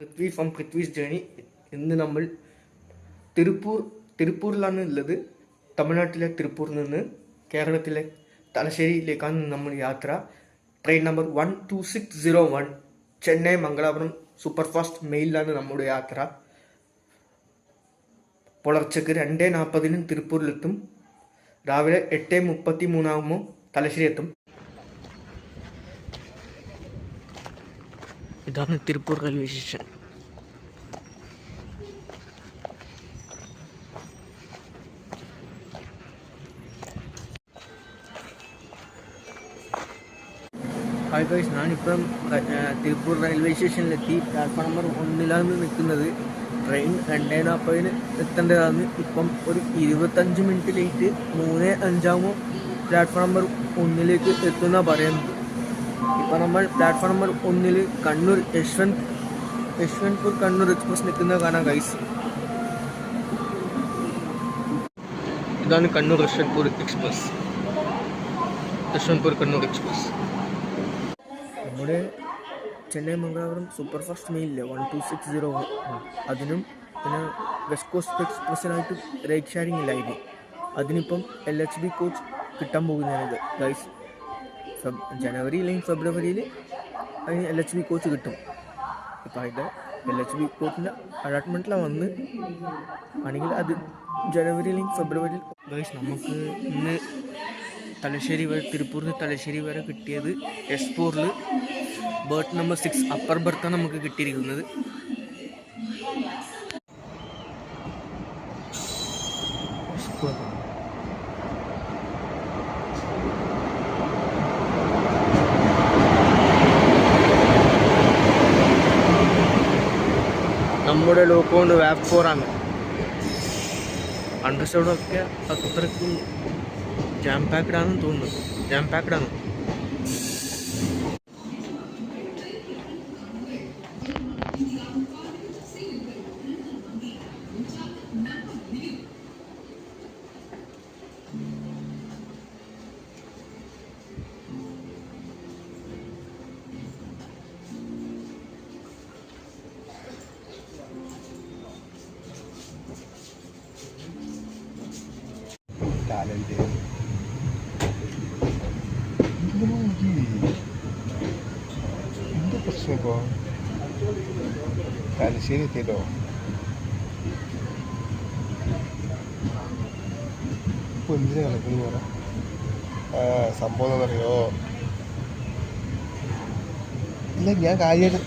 Prithvi from പൃഥ്വീസ് journey. ഇന്ന് നമ്മൾ തിരുപ്പൂരിലാണ് ഉള്ളത്. തമിഴ്നാട്ടിലെ തിരുപ്പൂരിൽ നിന്ന് കേരളത്തിലെ തലശ്ശേരിയിലേക്കാണ് നമ്മൾ യാത്ര. Train number 12601 Chennai Mangalapuram super fast മെയിലാണ് നമ്മുടെ യാത്ര. പുലർച്ചക്ക് 2:40 തിരുപ്പൂരിലെത്തും. രാവിലെ 8:33 തലശ്ശേരി എത്തും. ഇതാണ് Tiruppur railway station. Hi guys, ഞാനിപ്പം തിരുപ്പൂർ റെയിൽവേ സ്റ്റേഷനിലെത്തി. പ്ലാറ്റ്ഫോം നമ്പർ 1 നിൽക്കുന്നത്. ട്രെയിൻ 2:40 എത്തേണ്ടതാണ്. ഇപ്പം ഒരു 25 മിനിറ്റ് ലേറ്റ്. 3:05 പ്ലാറ്റ്ഫോം നമ്പർ 1 എത്തുന്ന പറയുന്നത്. ഇപ്പം നമ്മൾ platform number 1 Kannur Yesvantpur Kannur express നിൽക്കുന്നത് കാണാം ഗൈസ്. ഇതാണ് കണ്ണൂർ യശ്വന്ത്പൂർ കണ്ണൂർ എക്സ്പ്രസ്. നമ്മുടെ ചെന്നൈ മംഗലാപുരം സൂപ്പർ ഫാസ്റ്റ് മെയിലില്ലേ 12601, അതിനും പിന്നെ വെസ്റ്റ് കോസ്റ്റ് എക്സ്പ്രസ്സിനായിട്ട് റൈറ്റ് ഷെയറിംഗ് ഇല്ലായിരുന്നു. അതിനിപ്പം LHB കോച്ച് കിട്ടാൻ പോകുന്നതാണ് ഗൈസ്. ജനുവരി അല്ലെങ്കിൽ ഫെബ്രുവരിയിൽ അതിന് LHB കോച്ച് കിട്ടും. ഇപ്പം അതിൻ്റെ LHB കോച്ചിൻ്റെ അലോട്ട്മെൻറ്റിലാണ് വന്ന് ആണെങ്കിൽ അത് ജനുവരി അല്ലെങ്കിൽ ഫെബ്രുവരിയിൽ. ഗൈസ്, നമുക്ക് ഇന്ന് തലശ്ശേരി വരെ, തിരുപ്പൂരിൽ നിന്ന് തലശ്ശേരി വരെ കിട്ടിയത് S4 ബർത്ത് നമ്പർ 6 അപ്പർ ബർത്താണ് നമുക്ക് കിട്ടിയിരിക്കുന്നത്. നമ്മുടെ ലോക്കോണ്ട് വാപ്പ് 4 ആണ്. അണ്ടർസ്റ്റോഡൊക്കെ അത്രയ്ക്കും ജാം പാക്ഡ് ആണെന്ന് തോന്നുന്നു. ജാം പാക്ഡ് ആണ്. എന്ത് പ്രശ്നം ഇപ്പോൾ തലശ്ശേരി എത്തിയല്ലോ. ഇപ്പോൾ എന്തിനാ കളിക്കുന്നു പറ. സംഭവം എന്നറിയോ? ഇല്ല, ഞാൻ കാര്യമായിട്ട്